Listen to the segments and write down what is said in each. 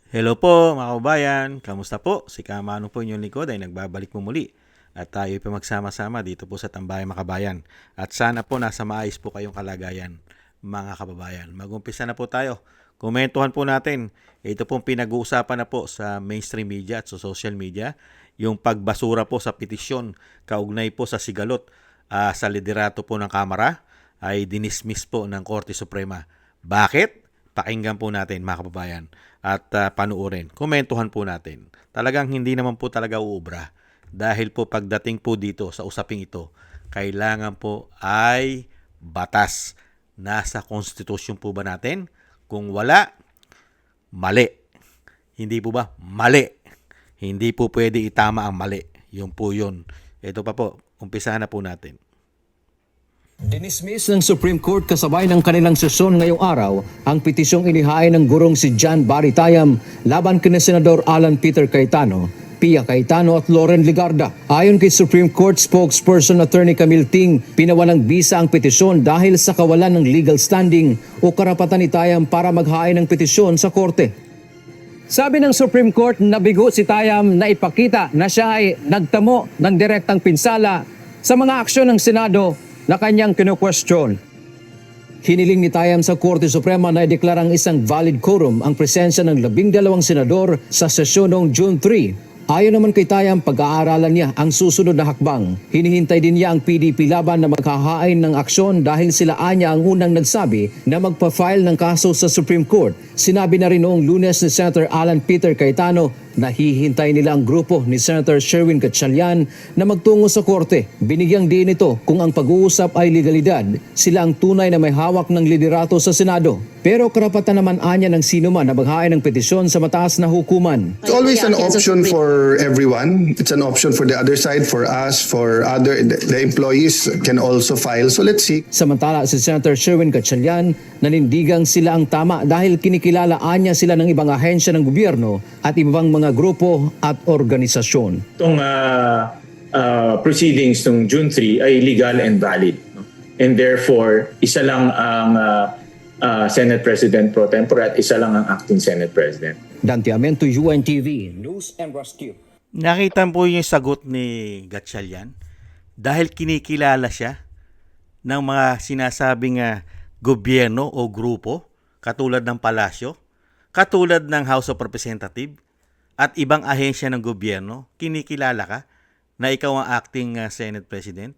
Hello po mga kababayan, kamusta po? Si Kamano po inyong likod ay nagbabalik po muli at tayo po magsama-sama dito po sa Tambayang Makabayan. At sana po nasa maayos po kayong kalagayan mga kababayan. Mag-umpisa na po tayo. Komentuhan po natin. Ito pong pinag-uusapan na po sa mainstream media at sa social media. Yung pagbasura po sa petisyon kaugnay po sa sigalot sa liderato po ng Kamara ay dinismiss po ng Korte Suprema. Bakit? Pakinggan po natin mga kababayan at panuorin. Komentuhan po natin. Talagang hindi naman po talaga uubra. Dahil po pagdating po dito sa usaping ito, kailangan po ay batas. Nasa konstitusyon po ba natin? Kung wala, mali. Hindi po ba? Mali. Hindi po pwede itama ang mali. Yun po yun. Ito pa po. Umpisahan na po natin. Dinismiss ng Supreme Court kasabay ng kanilang sesyon ngayong araw ang petisyong inihain ng gurong si John Barry Tayam laban kina Senador Alan Peter Cayetano, Pia Cayetano at Loren Legarda. Ayon kay Supreme Court spokesperson Attorney Camille Ting, pinawalang bisa ang petisyon dahil sa kawalan ng legal standing o karapatan ni Tayam para maghain ng petisyon sa korte. Sabi ng Supreme Court, nabigo si Tayam na ipakita na siya ay nagtamo ng direktang pinsala sa mga aksyon ng Senado na kanyang kinu-question. Hiniling ni Tayam sa Korte Suprema na ideklarang isang valid quorum ang presensya ng 12 senador sa sesyon noong June 3. Ayon naman kay Tayam, pag-aaralan niya ang susunod na hakbang. Hinihintay din niya ang PDP laban na maghahain ng aksyon dahil sila anya ang unang nagsabi na magpa-file ng kaso sa Supreme Court. Sinabi na rin noong Lunes ni Senator Alan Peter Cayetano na hihintay nila ang grupo ni Senator Sherwin Gatchalian na magtungo sa korte. Binigyang diin ito kung ang pag-uusap ay legalidad, sila ang tunay na may hawak ng liderato sa Senado. Pero karapatan naman anya ng sino man na maghain ng petisyon sa mataas na hukuman. It's always an option for everyone. It's an option for the other side, for us, for the employees can also file. So let's see. Samantala si Senator Sherwin Gatchalian nanindigang sila ang tama dahil kinikilala anya sila ng ibang ahensya ng gobyerno at ibang mga grupo at organisasyon. Itong proceedings ng June 3 ay legal and valid. No? And therefore, isa lang ang Senate President pro tempore at isa lang ang acting Senate President. Dante Amento, UNTV, News and Rescue. Nakita po yung sagot ni Gatchalian dahil kinikilala siya ng mga sinasabing gobyerno o grupo katulad ng Palasyo, katulad ng House of Representatives at ibang ahensya ng gobyerno. Kinikilala ka na ikaw ang acting Senate President?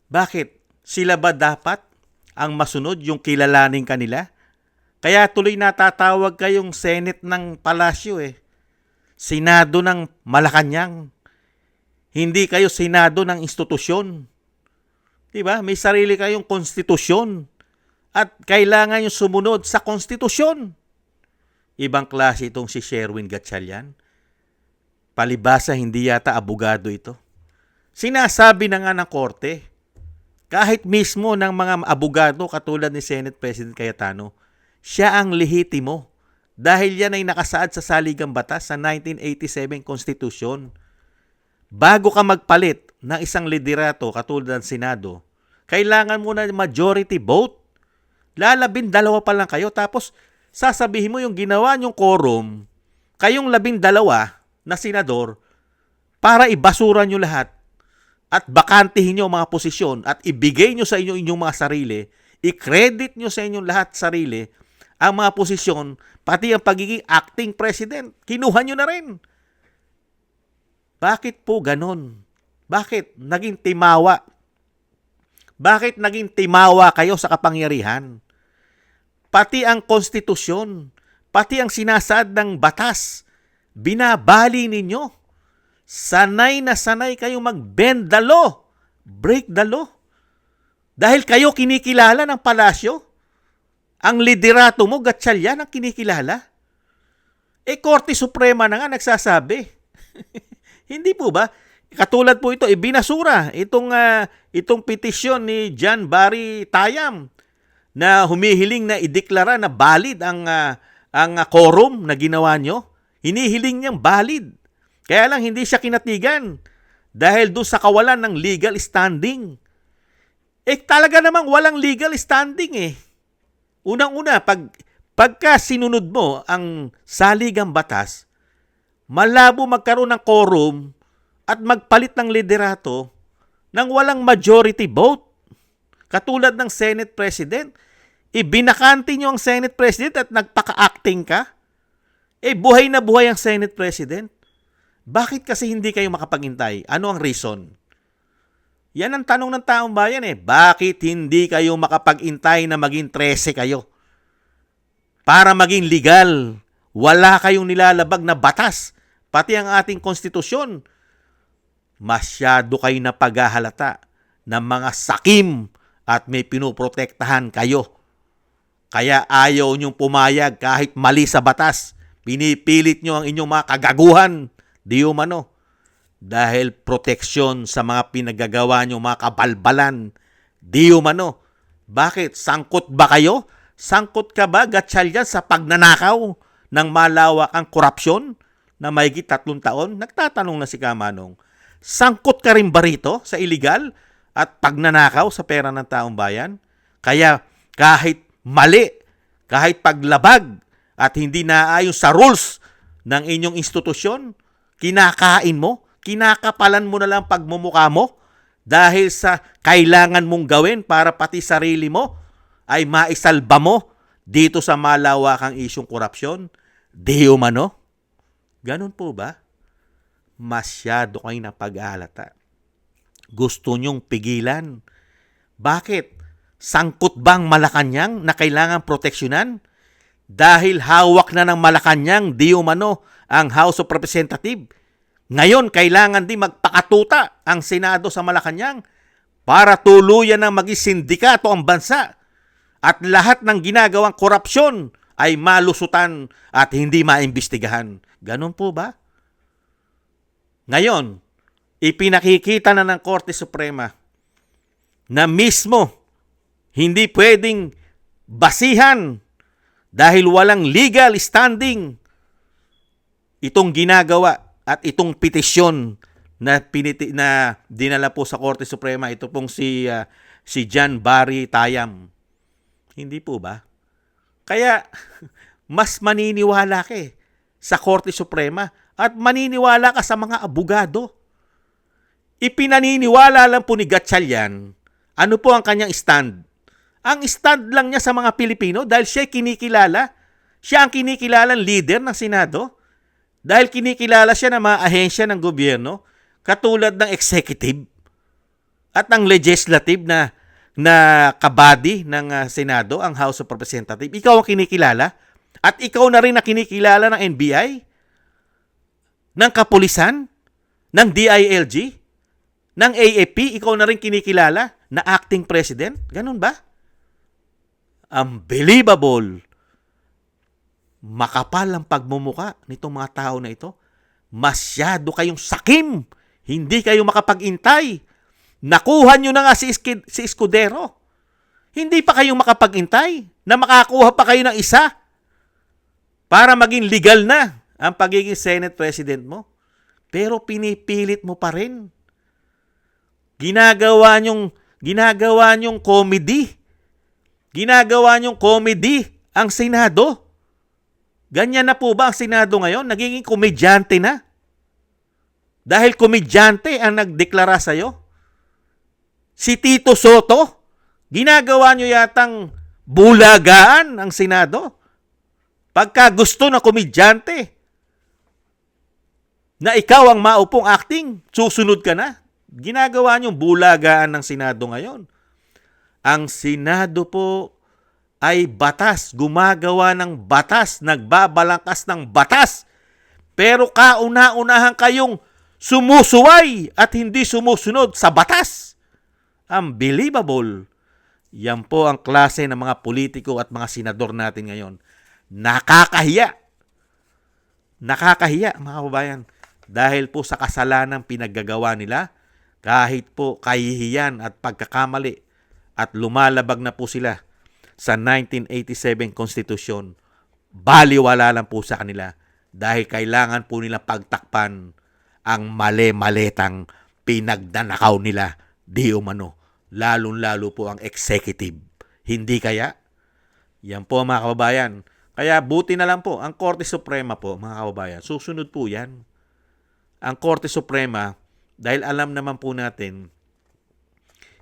Bakit? Sila ba dapat ang masunod yung kilalanin kanila? Kaya tuloy natatawag kayong Senate ng Palasyo Senado ng Malacanang. Hindi kayo Senado ng institusyon. Diba? May sarili kayong konstitusyon. At kailangan yung sumunod sa konstitusyon. Ibang klase itong si Sherwin Gatchalian. Palibasa hindi yata abogado ito. Sinasabi na nga ng korte, kahit mismo ng mga abogado katulad ni Senate President Cayetano, siya ang lehitimo dahil yan ay nakasaad sa saligang batas sa 1987 Constitution. Bago ka magpalit ng isang liderato katulad ng Senado, kailangan mo na majority vote. Lalabing dalawa pa lang kayo tapos sasabihin mo yung ginawa nyong quorum, kayong 12 na senador para ibasura nyo lahat at bakantihin nyo ang mga posisyon at ibigay nyo sa inyong mga sarili, i-credit nyo sa inyong lahat sarili ang mga posisyon, pati ang pagiging acting president. Kinuha nyo na rin. Bakit po ganon? Bakit naging timawa? Bakit naging timawa kayo sa kapangyarihan? Pati ang konstitusyon, pati ang sinasaad ng batas, binabali ninyo. Sanay na sanay kayong mag-bend the law, break the law. Dahil kayo kinikilala ng palasyo, ang liderato mo, Gatchalian, ang kinikilala. Korte Suprema na nga nagsasabi. Hindi po ba? Katulad po ito, binasura itong petisyon ni John Barry Tayam na humihiling na ideklara na valid ang quorum na ginawa nyo. Hinihiling niyang valid. Kaya lang hindi siya kinatigan dahil doon sa kawalan ng legal standing. Talaga namang walang legal standing Unang-una, pag Pagka sinunod mo ang saligang batas, malabo magkaroon ng quorum at magpalit ng liderato nang walang majority vote. Katulad ng Senate President, ibinakante nyo ang Senate President at nagpaka-acting ka? Buhay na buhay ang Senate President. Bakit kasi hindi kayo makapag-intay? Ano ang reason? Yan ang tanong ng taong bayan Bakit hindi kayo makapag-intay na maging 13 kayo? Para maging legal. Wala kayong nilalabag na batas. Pati ang ating konstitusyon. Masyado kayo na paghahalata ng mga sakim at may pinoprotektahan kayo. Kaya ayaw niyong pumayag kahit mali sa batas. Pinipilit niyo ang inyong mga kagaguhan. Di umano. Dahil proteksyon sa mga pinagagawa niyong mga kabalbalan. Di umano. Bakit? Sangkot ba kayo? Sangkot ka ba, Gatchalian, sa pagnanakaw ng malawakang korupsyon na mahigit 3 taon? Nagtatanong na si Kamanong. Sangkot ka rin ba rito sa illegal at pagnanakaw sa pera ng taong bayan? Kaya kahit mali, kahit paglabag at hindi naayon sa rules ng inyong institusyon, kinakain mo, kinakapalan mo na lang pagmumukha mo dahil sa kailangan mong gawin para pati sarili mo ay maisalba mo dito sa malawakang isyong korupsyon. Di umano? Ganun po ba? Masyado kayo na pag-aalata. Gusto nyong pigilan. Bakit? Sangkot bang Malacanang na kailangan proteksyonan? Dahil hawak na ng Malacanang, di umano, ang House of Representatives. Ngayon, kailangan din magpakatuta ang Senado sa Malacanang para tuluyan ng maging sindikato ang bansa at lahat ng ginagawang korupsyon ay malusutan at hindi maimbestigahan. Ganon po ba? Ngayon, ipinakikita na ng Korte Suprema na mismo hindi pwedeng basihan dahil walang legal standing itong ginagawa at itong petisyon na dinala po sa Korte Suprema. Ito pong si John Barry Tayam. Hindi po ba? Kaya mas maniniwala ka sa Korte Suprema at maniniwala ka sa mga abogado. Ipinaniniwala lang po ni Gatchalian ano po ang kanyang stand. Ang stand lang niya sa mga Pilipino dahil siya kinikilala. Siya ang kinikilalang leader ng Senado dahil kinikilala siya ng mga ahensya ng gobyerno katulad ng executive at ang legislative na kabady ng Senado, ang House of Representatives. Ikaw ang kinikilala at ikaw na rin na kinikilala ng NBI, ng Kapulisan, ng DILG, ng AFP, ikaw na rin kinikilala na acting president. Ganun ba? Unbelievable. Makapal ang pagmumuka nitong mga tao na ito. Masyado kayong sakim. Hindi kayo makapag-intay. Nakuha nyo na nga si Escudero. Hindi pa kayo makapag-intay na makakuha pa kayo ng isa para maging legal na ang pagiging Senate President mo. Pero pinipilit mo pa rin. Ginagawa nyong comedy. Ginagawa nyong comedy ang Senado. Ganyan na po ba ang Senado ngayon? Nagiging komedyante na. Dahil komedyante ang nagdeklara sa'yo. Si Tito Soto, ginagawa nyo yatang bulagaan ang Senado. Pagka gusto na komedyante, na ikaw ang maupong acting, susunod ka na. Ginagawa nyo bulagaan ng Senado ngayon. Ang Senado po ay batas, gumagawa ng batas, nagbabalangkas ng batas. Pero kauna-unahan kayong sumusuway at hindi sumusunod sa batas. Unbelievable. Yan po ang klase ng mga politiko at mga senador natin ngayon. Nakakahiya. Nakakahiya, mga kababayan. Dahil po sa kasalanang pinaggagawa nila, kahit po kahihiyan at pagkakamali at lumalabag na po sila sa 1987 Constitution, baliwala lang po sa kanila dahil kailangan po nila pagtakpan ang mali-maletang pinagdanakaw nila di umano, lalong-lalo po ang executive. Hindi kaya? Yan po mga kababayan, Kaya buti na lang po, ang Korte Suprema po, mga kababayan, susunod po yan. Ang Korte Suprema, dahil alam naman po natin,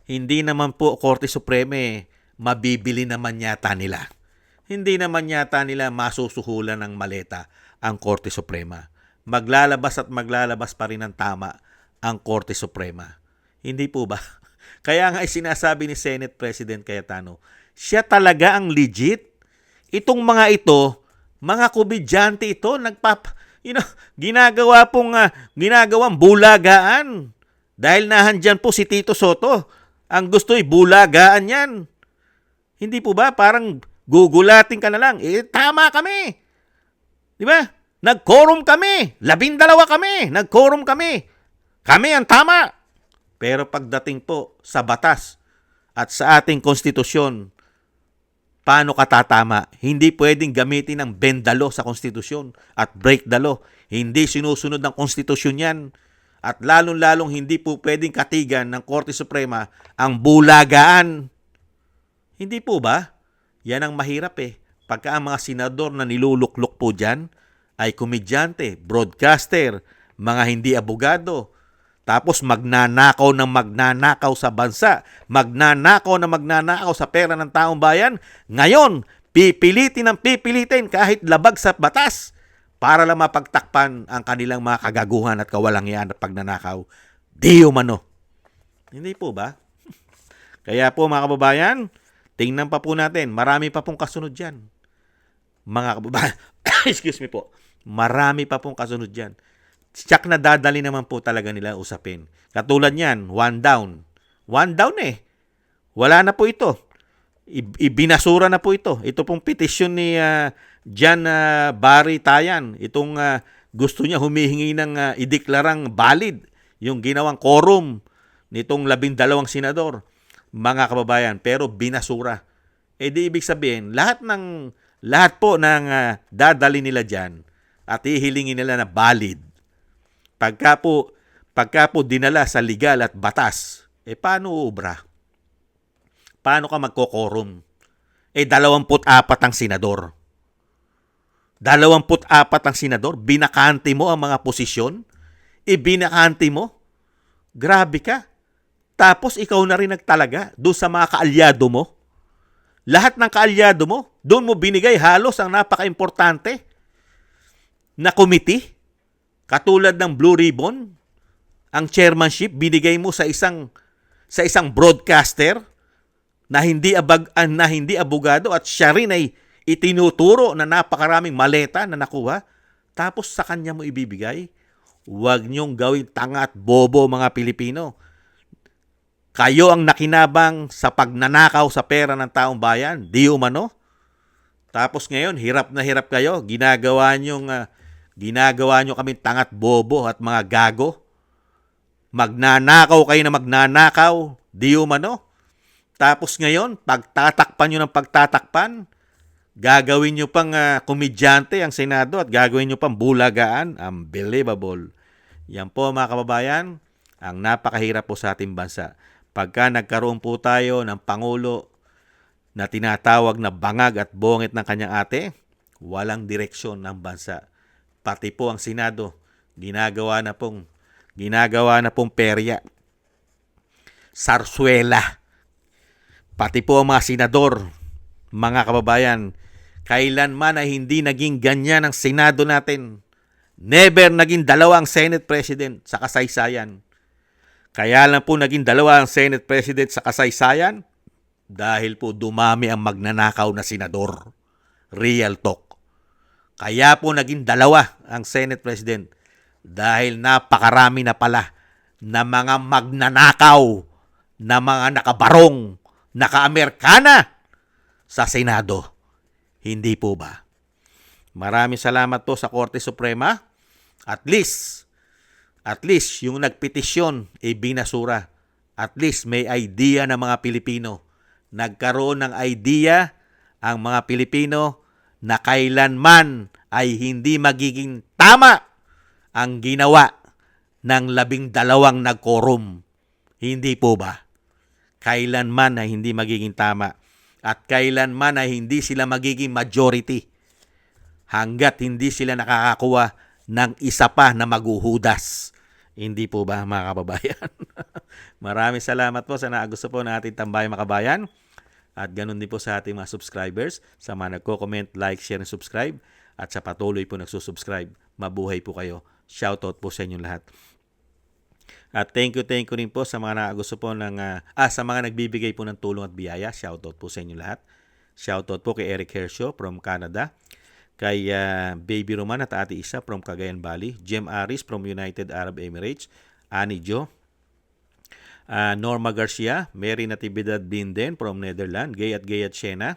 hindi naman po Korte Suprema mabibili naman yata nila. Hindi naman yata nila masusuhulan ng maleta ang Korte Suprema. Maglalabas at maglalabas pa rin ng tama ang Korte Suprema. Hindi po ba? Kaya nga sinasabi ni Senate President Cayetano, siya talaga ang legit. Itong mga ito, mga komedyante ito, ginagawang bulagaan. Dahil nahandyan po si Tito Soto, ang gusto'y bulagaan yan. Hindi po ba? Parang gugulatin ka na lang. Tama kami. Di ba? Nag-quorum kami. 12 kami. Nag-quorum kami. Kami ang tama. Pero pagdating po sa batas at sa ating konstitusyon, paano ka tatama? Hindi pwedeng gamitin ng bend the law sa konstitusyon at break the law. Hindi sinusunod ng konstitusyon yan. At lalong-lalong hindi po pwedeng katigan ng Korte Suprema ang bulagaan. Hindi po ba? Yan ang mahirap Pagka ang mga senador na niluluklok po dyan ay komedyante, broadcaster, mga hindi abogado, tapos magnanakaw ng magnanakaw sa bansa, magnanakaw sa pera ng taong bayan, ngayon, pipilitin kahit labag sa batas para lang mapagtakpan ang kanilang mga kagaguhan at kawalangian at pagnanakaw. Di umano. Hindi po ba? Kaya po mga kababayan, tingnan pa po natin, marami pa pong kasunod dyan. Mga kababayan, excuse me po, marami pa pong kasunod dyan. Tsak na dadali naman po talaga nila usapin. Katulad niyan, one down. One down Wala na po ito. Ibinasura na po ito. Ito pong petisyon ni Jan Barry Tayan. Itong gusto niya humihingi ng ideklarang valid yung ginawang quorum nitong 12 senador. Mga kababayan, pero binasura. Di ibig sabihin, lahat po ng dadali nila dyan at ihilingin nila na valid. Pagka po dinala sa legal at batas, paano uubra? Paano ka magko-quorum? 24 ang senador. 24 ang senador, binakante mo ang mga posisyon, binakante mo, grabe ka. Tapos ikaw na rin nagtalaga doon sa mga kaalyado mo. Lahat ng kaalyado mo, doon mo binigay halos ang napaka-importante na committee. Katulad ng Blue Ribbon, ang chairmanship binigay mo sa isang broadcaster na hindi abogado at siya rin ay itinuturo na napakaraming maleta na nakuha. Tapos sa kanya mo ibibigay. Huwag niyong gawing tanga at bobo mga Pilipino. Kayo ang nakinabang sa pagnanakaw sa pera ng taong bayan, di umano. Tapos ngayon, hirap na hirap kayo, ginagawa nyo kami tangat bobo at mga gago. Magnanakaw kayo na magnanakaw, di umano. Tapos ngayon, pagtatakpan nyo ng pagtatakpan, gagawin nyo pang komedyante ang Senado at gagawin nyo pang bulagaan. Unbelievable. Yan po mga kababayan, ang napakahirap po sa ating bansa. Pagka nagkaroon po tayo ng Pangulo na tinatawag na bangag at bongit ng kanyang ate, walang direksyon ng bansa. Pati po ang Senado, ginagawa na pong perya. Sarsuela. Pati po ang mga senador, mga kababayan, kailanman ay hindi naging ganyan ang Senado natin. Never naging 2 ang Senate President sa kasaysayan. Kaya lang po naging 2 ang Senate President sa kasaysayan dahil po dumami ang magnanakaw na senador. Real talk. Kaya po naging 2 ang Senate President dahil napakarami na pala na mga magnanakaw, na mga nakabarong, naka-Amerikana sa Senado. Hindi po ba? Maraming salamat po sa Korte Suprema. At least yung nagpetisyon binasura. At least may idea ng mga Pilipino. Nagkaroon ng idea ang mga Pilipino na kailanman ay hindi magiging tama ang ginawa ng 12 nag-quorum. Hindi po ba? Kailanman ay hindi magiging tama. At kailanman ay hindi sila magiging majority. hanggat hindi sila nakakakuha ng isa pa na maghuhudas. Hindi po ba, mga kababayan? Maraming salamat po sa gusto po ng ating tambayang makabayan. At ganun din po sa ating mga subscribers, sa mga nagko-comment, like, share, and subscribe. At sa patuloy po nagsusubscribe. Mabuhay po kayo. Shoutout po sa inyong lahat. At thank you rin po sa mga gusto po sa mga nagbibigay po ng tulong at biyaya. Shoutout po sa inyong lahat. Shoutout po kay Eric Hershaw from Canada. Kay Baby Roman at Ate Isa from Cagayan Valley. Jem Aris from United Arab Emirates. Annie Jo. Norma Garcia, Mary Natividad Binden from Netherlands, Gay at Shena.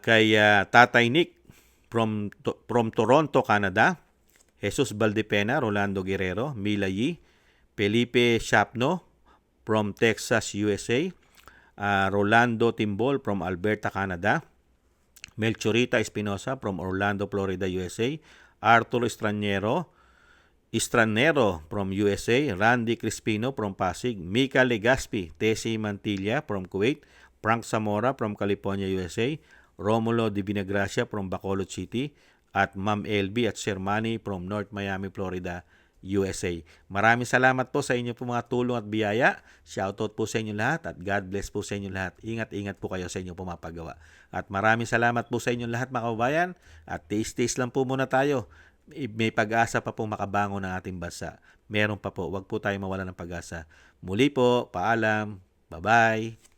Kay Tatay Nick from Toronto, Canada. Jesus Valdepena, Rolando Guerrero, Mila Yi, Felipe Shapno from Texas, USA. Rolando Timbol from Alberta, Canada. Melchorita Espinosa from Orlando, Florida, USA. Arturo Estranero from USA, Randy Crispino from Pasig, Mika Legaspi, Tessie Mantilla from Kuwait, Frank Zamora from California, USA, Romulo Di Vinagracia from Bacolod City, at Ma'am LB at Sir Manny from North Miami, Florida, USA. Maraming salamat po sa inyo po mga tulong at biyaya. Shoutout po sa inyo lahat at God bless po sa inyo lahat. Ingat po kayo sa inyo pumapagawa. At maraming salamat po sa inyo lahat, mga kababayan. At taste lang po muna tayo. May pag-asa pa pong makabangon ng ating bansa. Meron pa po. Huwag po tayo mawala ng pag-asa. Muli po, paalam. Bye-bye.